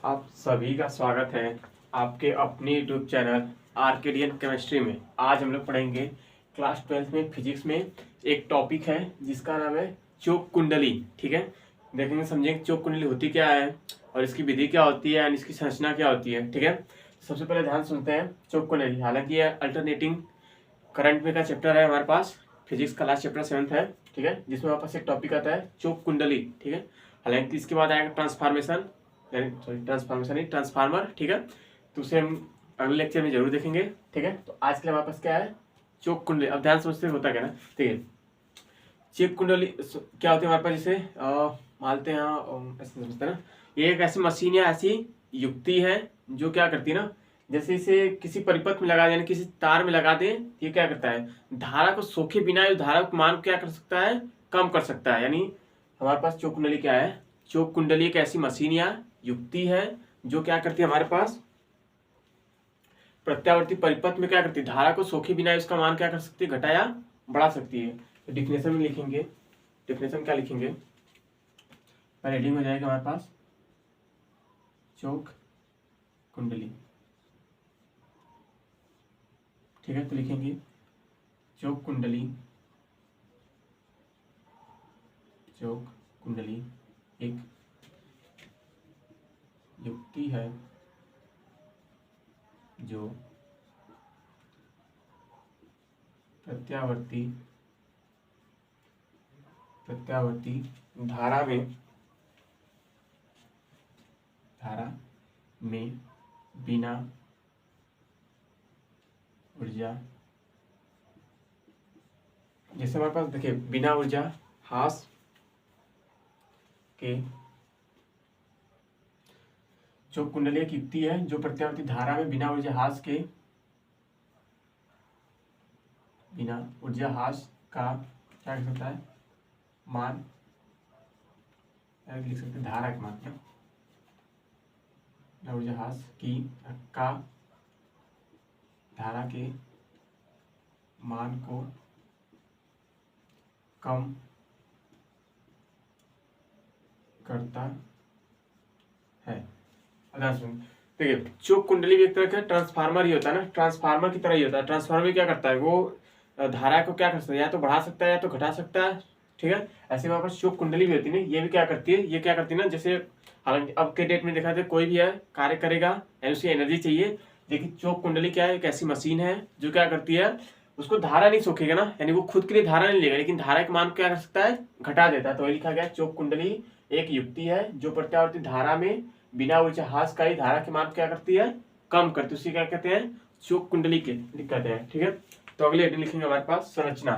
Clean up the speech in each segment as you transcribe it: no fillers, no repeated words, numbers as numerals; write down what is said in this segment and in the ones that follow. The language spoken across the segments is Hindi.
आप सभी का स्वागत है आपके अपने यूट्यूब चैनल आर्केडियन केमिस्ट्री में। आज हम लोग पढ़ेंगे क्लास 12 में फिजिक्स में एक टॉपिक है जिसका नाम है चोक कुंडली। ठीक है, देखेंगे समझेंगे चोक कुंडली होती क्या है और इसकी विधि क्या होती है और इसकी संरचना क्या होती है। ठीक है, सबसे पहले ध्यान सुनते हैं चोक कुंडली। हालांकि यह अल्टरनेटिंग करंट में का चैप्टर है हमारे पास, फिजिक्स का लास्ट चैप्टर 7th है। ठीक है, जिसमें हमारे पास एक टॉपिक आता है चोक कुंडली। ठीक है, हालांकि इसके बाद आएगा ट्रांसफॉर्मेशन, सॉरी ट्रांसफॉर्मेशन नहीं ट्रांसफार्मर। ठीक है, तो उसे हम अगले लेक्चर में जरूर देखेंगे। ठीक है, तो आज के लिए हमारे पास क्या है चोक कुंडली। अब ध्यान समझते होता क्या ना। ठीक है, चेक कुंडली क्या होती है हमारे पास, जिसे मानते हैं ऐसे समझते हैं ना, ये एक ऐसी मशीन या ऐसी युक्ति है जो क्या करती है ना, जैसे इसे किसी परिपथ में लगा दें, किसी तार में लगा दें, ये क्या करता है धारा को सोखे बिना उस धारा को मान क्या कर सकता है, कम कर सकता है। यानी हमारे पास चोक कुंडली क्या है, चोक कुंडली एक ऐसी मशीन या युक्ति है जो क्या करती है हमारे पास प्रत्यावर्ती परिपथ में क्या करती है धारा को सोखे बिना उसका मान क्या कर सकती है, घटा या बढ़ा सकती है। तो डिफिनेशन में लिखेंगे, डिफिनेशन क्या लिखेंगे, पहले हेडिंग हो जाएगा हमारे पास चोक कुंडली। ठीक है, तो लिखेंगे चोक कुंडली, चोक कुंडली एक युक्ति है जो प्रत्यावर्ती धारा में बिना ऊर्जा, जैसे हमारे पास देखिए बिना ऊर्जा हास के चोक कुंडली एक युक्ति है जो प्रत्यावर्ती धारा में बिना ऊर्जा ह्रास के, बिना ऊर्जा ह्रास का क्या कर सकता है मान, लिख सकते हैं धारा के मान, बिना ऊर्जा ह्रास की का धारा के मान को कम करता है। देखिए चोक कुंडली भी एक तरह का ट्रांसफार्मर ही होता है ना, ट्रांसफार्मर की तरह ही होता है। ट्रांसफार्मर क्या करता है, वो धारा को क्या कर सकता है, या तो बढ़ा सकता है या तो घटा सकता है। ठीक है, ऐसे वहां पर चोक कुंडली भी होती है ना, ये भी क्या करती है, ये क्या करती है ना, जैसे हालांकि अब के डेट में देखा जाए कोई भी है कार्य करेगा यानी उसकी एनर्जी चाहिए, लेकिन चोक कुंडली क्या है, एक ऐसी मशीन है जो क्या करती है उसको धारा नहीं सोखेगा ना, यानी वो खुद के लिए धारा नहीं लेगा, लेकिन धारा के मान को क्या कर सकता है घटा देता है। तो वही लिखा गया चोक कुंडली एक युक्ति है जो प्रत्यावर्ती धारा में बिना ऊर्जा ह्रास का ही धारा के मान क्या करती है कम करती है, उसी क्या कहते हैं चोक कुंडली के कहते हैं। ठीक है, तो अगले हेडिंग लिखेंगे हमारे पास संरचना।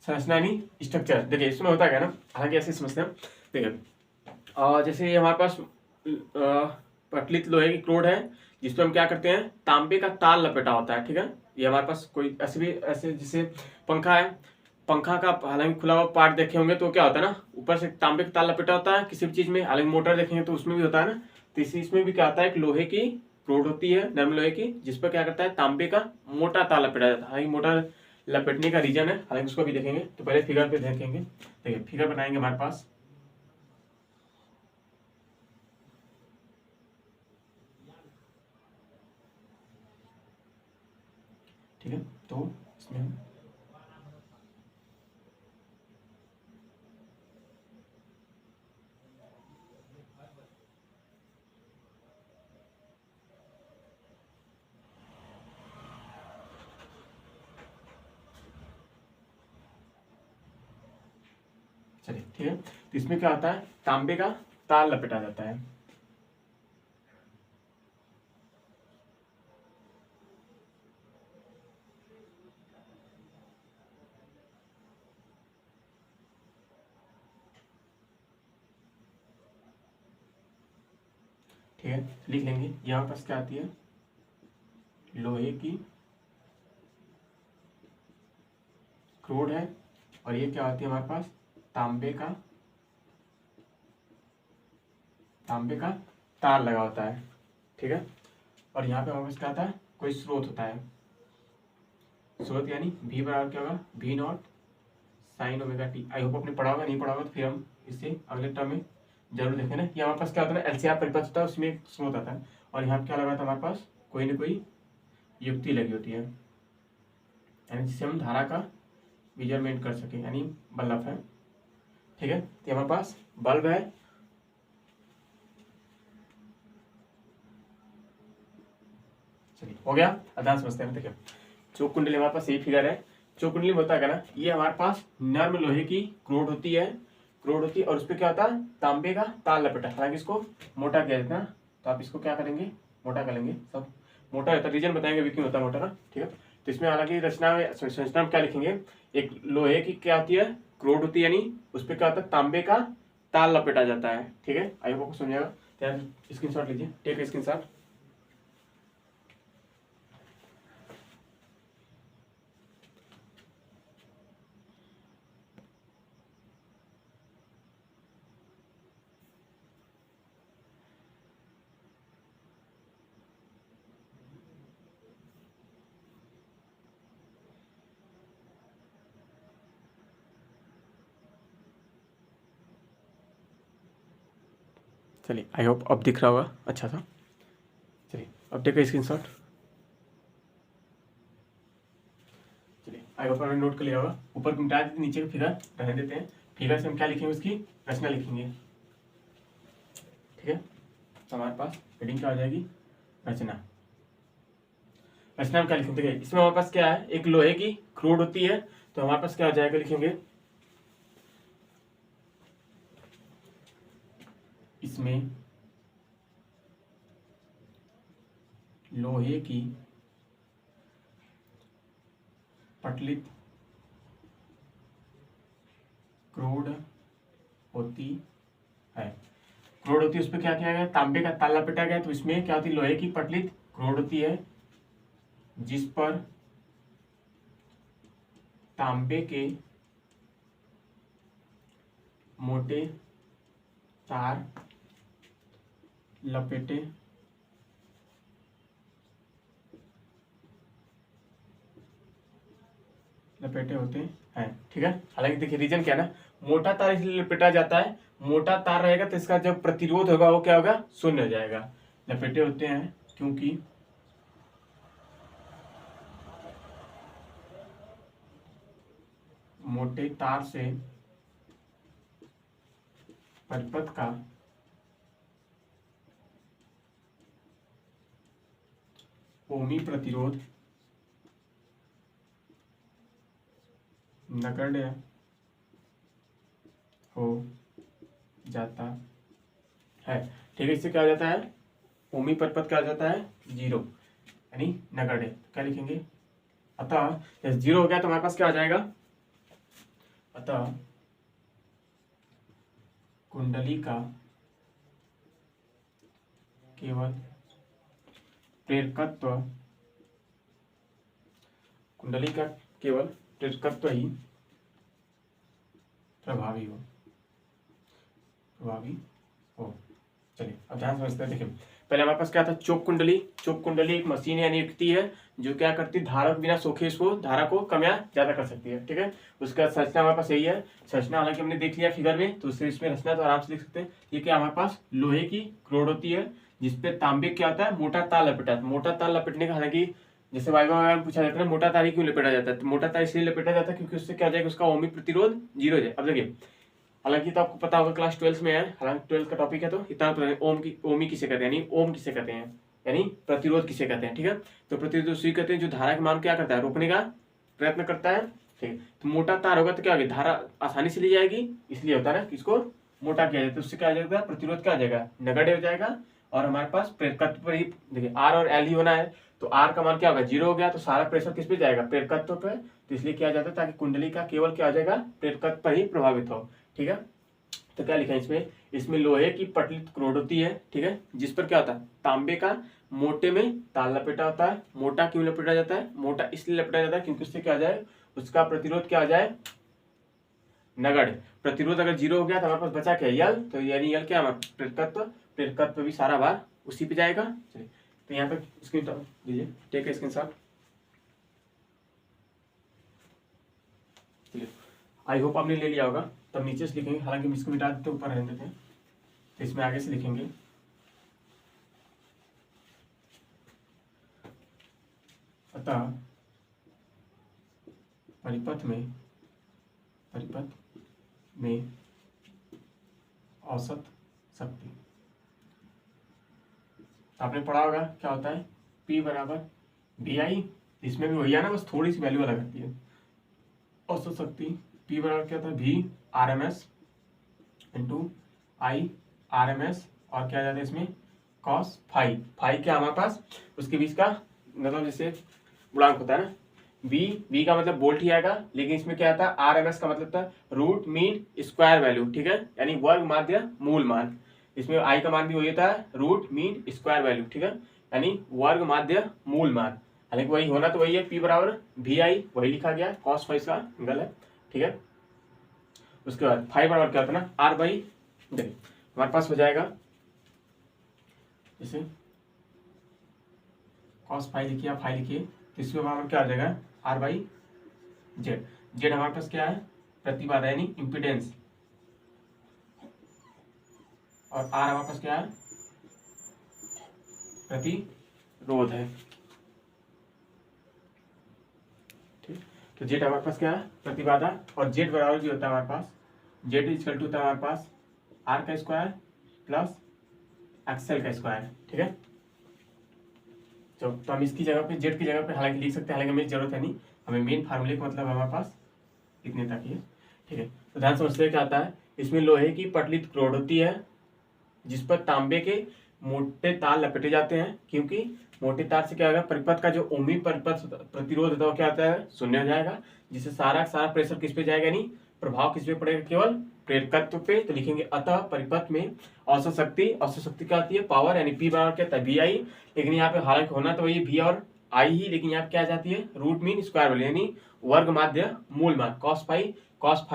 संरचना यानी स्ट्रक्चर। देखिए इसमें होता क्या ना, हालांकि ऐसे समझते हैं। देखिए जैसे ये हमारे पास प्रचलित लोहे की क्रोड है जिसपे हम क्या करते हैं तांबे का तार लपेटा होता है। ठीक है, ये हमारे पास कोई ऐसे भी ऐसे जैसे पंखा है, पंखा का हालांकि खुला हुआ पार्ट देखे होंगे तो क्या होता है ना ऊपर से तांबे का तार लपेटा होता है किसी भी चीज में, हालांकि मोटर देखेंगे तो उसमें भी होता है ना। तो इसमें भी क्या होता है एक लोहे की रोड होती है, नरम लोहे की, जिस पर क्या करता है तांबे का मोटा तार लपेटा जाता है। हालांकि मोटा लपेटने का रीजन है, हालांकि उसको भी देखेंगे। तो पहले फिगर पे देखेंगे। देखिए फिगर बनाएंगे हमारे पास, ठीक है, तो इसमें हम चलिए ठीक है, तो इसमें क्या होता है तांबे का तार लपेटा जाता है। ठीक है, लिख लेंगे यहाँ पास क्या आती है लोहे की क्रोड है और ये क्या होती है हमारे पास तांबे का तार लगा होता है। ठीक है, और यहाँ पे हमारे पास क्या आता है कोई स्रोत होता है, स्रोत यानी V बराबर क्या होगा V not sine omega T. I hope आपने पढ़ा होगा, नहीं पढ़ा होगा तो फिर हम इससे अगले टर्म में जरूर देखें ना कि हमारे पास क्या होता है ना, एलसीआर परिपथ होता है, उसमें एक स्रोत आता है और यहाँ पे क्या लगा था हमारे पास, कोई ना कोई युक्ति लगी होती है, यानी जिससे हम धारा का मेजरमेंट कर सके, यानी बल्ब है। ठीक है, तो हमारे पास बल्ब है, चलिए हो गया। अब ध्यान समझते हैं। देखिए चौक कुंडली हमारे पास यही फिगर है। चौक कुंडली में होता है ना, ये हमारे पास नर्म लोहे की क्रोड होती है, और उस पर क्या होता है, तांबे का तार लपेटा। हालांकि इसको मोटा किया जाता है, तो आप इसको क्या करेंगे, मोटा कर लेंगे। सब मोटा होता है, रीजन बताएंगे भी क्यों होता है मोटा ना। ठीक है, तो इसमें हालांकि रचना में, संरचना में क्या लिखेंगे, एक लोहे की क्या होती है, क्रोड होती है, यानी उस पर क्या होता है, तांबे का तार लपेटा जाता है। ठीक है, आई होप को समझेगा। स्क्रीनशॉट लीजिए, टेक स्क्रीनशॉट। चलिए आई होप अब दिख रहा होगा अच्छा सा। चलिए अब टेक स्क्रीनशॉट। चलिए आई होप आपने नोट कर लिया होगा। ऊपर मिटा देते, नीचे का फिगर रहने देते हैं। फिगर से हम क्या लिखेंगे, उसकी रचना लिखेंगे। ठीक है, तो हमारे पास हेडिंग क्या आ जाएगी, रचना। रचना में क्या लिखेंगे, देखिए इसमें हमारे पास क्या है, एक लोहे की क्रोड होती है, तो हमारे पास क्या आ जाएगा, लिखेंगे इसमें लोहे की पटलित क्रोड होती है। क्रोड होती है, उस पर क्या किया गया, तांबे का ताला लपेटा गया, तो इसमें क्या होती है, लोहे की पटलित क्रोड होती है, जिस पर तांबे के मोटे तार लपेटे होते हैं। ठीक है, हालांकि देखिए रीजन क्या है ना, मोटा तार इसलिए लपेटा जाता है, मोटा तार रहेगा तो इसका जो प्रतिरोध होगा वो क्या होगा, शून्य हो जाएगा। लपेटे होते हैं क्योंकि मोटे तार से परिपथ का ओमी प्रतिरोध नगण्य हो जाता है। ठीक है, इससे क्या हो जाता है, ओमी परिपथ क्या हो जाता है, 0, यानी नगण्य। क्या लिखेंगे, अतः जब 0 हो गया तो हमारे पास क्या आ जाएगा, अतः कुंडली का केवल प्रेरकत्व, कुंडली का केवल प्रेरकत्व ही प्रभावी हो। चलिए अब ध्यान समझते हैं। देखिए पहले हमारे पास क्या था, चोक कुंडली। चोक कुंडली एक मशीन यानी युक्ति है जो क्या करती है, धारा बिना सोखे इसको धारा को कम या ज्यादा कर सकती है। ठीक है, उसका संरचना हमारे पास यही है। संरचना हालांकि हमने देख लिया फिगर में, तो उससे इसमें रचना तो आराम से देख सकते हैं। ये क्या हमारे पास लोहे की क्रोड होती है, जिसपे तांबे क्या होता है, मोटा तार लपेटा। मोटा तार लपेटने का, हालांकि जैसे वाइवा में पूछा जाता है मोटा तार ही क्यों लपेटा जाता है, तो मोटा तार इसलिए लपेटा जाता है क्योंकि उससे क्या हो जाएगा, उसका ओमी प्रतिरोध 0 हो जाए। अब देखिए हालांकि तो आपको पता होगा क्लास 12 में है, हालांकि 12 का टॉपिक है तो इतना पता नहीं ओमी किसे कहते हैं, यानी ओम किसे कहते हैं, यानी प्रतिरोध किसे कहते हैं। ठीक है, तो प्रतिरोध उसी कहते हैं जो धारा के मान क्या करता है, रोकने का प्रयत्न करता है। ठीक है, तो मोटा तार होगा तो क्या होगी, धारा आसानी से ली जाएगी, इसलिए होता है ना कि इसको मोटा किया जाता है। उससे क्या आ जाएगा, प्रतिरोध क्या आ जाएगा, नगण्य हो जाएगा। और हमारे पास प्रेरकत्व पर ही देखिए आर और एल ही होना है, तो आर का मान क्या होगा, 0 हो गया, तो सारा प्रेशर किस पे जाएगा, प्रेरकत्व पे। तो इसलिए किया जाता है ताकि कुंडली का केवल क्या आ जाएगा, प्रेरकत्व पर ही प्रभावित हो। ठीक है, तो क्या लिखा है इसमें, इसमें लोहे की पटलित क्रोड होती है। ठीक है, जिस पर क्या होता है, तांबे का मोटे में तार लपेटा होता है। मोटा क्यों लपेटा जाता है, मोटा इसलिए लपेटा जाता है क्योंकि उससे क्या आ जाए, उसका प्रतिरोध क्या आ जाए, नगण्य। प्रतिरोध अगर 0 हो गया तो हमारे पास बचा क्या, यल, तो यानी यल क्या है, प्रेरकत्व। प्रेरकत्व भी सारा भार उसी पे जाएगा। चलिए तो यहाँ पे स्क्रीन दीजिए, टेक स्क्रीनशॉट। चलिए आई होप आपने ले लिया होगा। तब नीचे से लिखेंगे, हालांकि हम इसको मिटा देते ऊपर रहने देते हैं, तो इसमें आगे से लिखेंगे अतः परिपथ में औसत शक्ति। आपने पढ़ा होगा क्या होता है, P बराबर VI, इसमें भी वही है ना, बस थोड़ी सी वैल्यू अलग आती है। औसत शक्ति P बराबर क्या होता है, V RMS into I RMS, और क्या जाता है इसमें cos फाई। फाई क्या हमारे पास उसके बीच का मतलब जैसे गुणांक होता है ना, V का मतलब वोल्ट ही आएगा, लेकिन इसमें क्या आता है RMS का मतलब था रूट मीन स्क्वायर वैल्यू, ठीक है, यानी वर्ग माध्य मूल मान। इसमें I का मान भी वही होता है रूट मीन स्क्वायर वैल्यू, ठीक है, यानी वर्ग माध्य मूल मान। हालांकि वही होना तो वही है, P बराबर VI वही लिखा गया, cos फाई का एंगल है, ठीक है। उसके बाद फाई बराबर क्या होता है ना, R बाई, देखिए हमारे पास हो जाएगा जैसे cos फाई लिखिए या फाई लिखिए, तो इसमें बराबर क्या हो जाएगा R बाई जेड। जेड हमारे पास क्या है, प्रतिबाधा यानी इम्पिडेंस, और R हमारे पास क्या है, प्रतिरोध है, ठीक। तो जेड हमारे पास क्या है, प्रतिबाधा, और जेड बराबर भी होता है हमारे पास, जेड इक्वल टू होता है हमारे पास R का स्क्वायर प्लस एक्सएल का स्क्वायर, ठीक है। तो हम इसकी जगह पे जेड की जगह पे हालांकि लिख सकते हैं, हालांकि हमें जरूरत है नहीं, हमें मेन फार्मूले का मतलब हमारे पास इतने तक ही है, ठीक है। तो ध्यान समझते हैं क्या आता है, इसमें लोहे की पटलित रॉड होती है जिस पर तांबे के मोटे तार लपेटे जाते हैं, क्योंकि मोटे तार से क्या होगा, परिपथ का जो ओमी परिपथ प्रतिरोध होता है वो क्या होता है, शून्य हो जाएगा, जिससे सारा प्रेशर किस पे जाएगा, नहीं प्रभाव किस पे पड़ेगा, केवल प्रेरकत्व पे। तो लिखेंगे अतः परिपथ में औसत शक्ति क्या आती है, पावर, यानी P बराबर क्या था, VI, लेकिन यहाँ पे हालांकि होना तो वही V और I ही, लेकिन यहाँ पे क्या जाती है रूट मीन स्क्वायर वैल्यू, यानी वर्ग माध्य मूल मान, cos फाई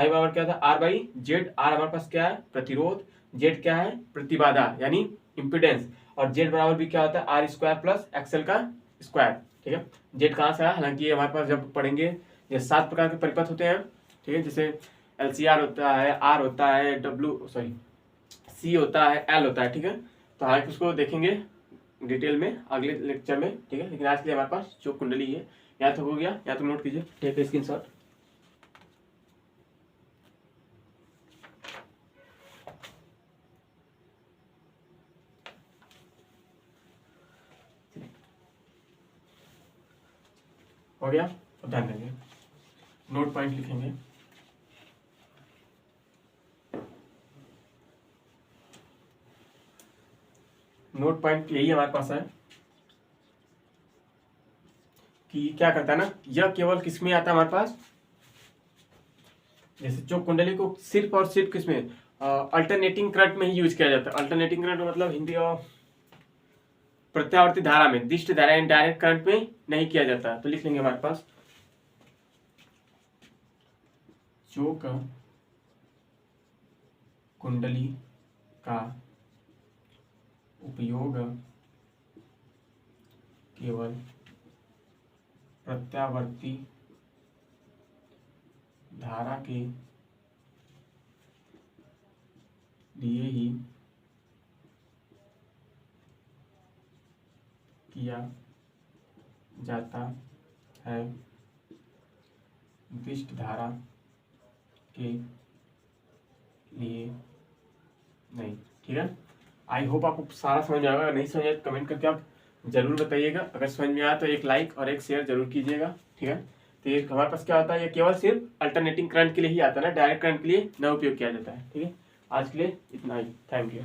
बराबर क्या था R बाई जेड। R हमारे पास क्या है, प्रतिरोध, जेड क्या है, प्रतिबाधा यानी इम्पिडेंस, और जेड बराबर भी क्या होता है R स्क्वायर प्लस एक्सएल का स्क्वायर, ठीक है। जेड कहाँ से आया, हालांकि ये हमारे पास जब पढ़ेंगे ये 7 प्रकार के परिपथ होते हैं, ठीक है, जैसे LCR होता है, R होता है, C होता है, L होता है, ठीक है। तो हालांकि उसको देखेंगे डिटेल में अगले लेक्चर में, ठीक है, लेकिन आज के लिए हमारे पास जो कुंडली है या तो हो गया, या तो नोट कीजिए, टेक स्क्रीनशॉट। हो गया, तो ध्यान देंगे, नोट पॉइंट लिखेंगे। नोट पॉइंट यही हमारे पास है कि क्या करता है ना, यह केवल किसमें आता है हमारे पास, जैसे चौक कुंडली को सिर्फ और सिर्फ किसमें अल्टरनेटिंग करंट में ही यूज किया जाता है। अल्टरनेटिंग करंट मतलब हिंदी और प्रत्यावर्ती धारा में, दिष्ट धारा इन डायरेक्ट करंट में नहीं किया जाता। तो लिख लेंगे हमारे पास चौक कुंडली का उपयोग केवल प्रत्यावर्ती धारा के लिए ही किया जाता है, विशिष्ट धारा के लिए नहीं, ठीक है। आई होप आपको सारा समझ में आएगा, अगर नहीं समझ आए तो कमेंट करके आप जरूर बताइएगा, अगर समझ में आया तो एक लाइक और एक शेयर जरूर कीजिएगा, ठीक है। तो ये हमारे पास क्या होता है, ये केवल सिर्फ अल्टरनेटिंग करंट के लिए ही आता है ना, डायरेक्ट करंट के लिए न उपयोग किया जाता है, ठीक है। आज के लिए इतना ही, थैंक यू।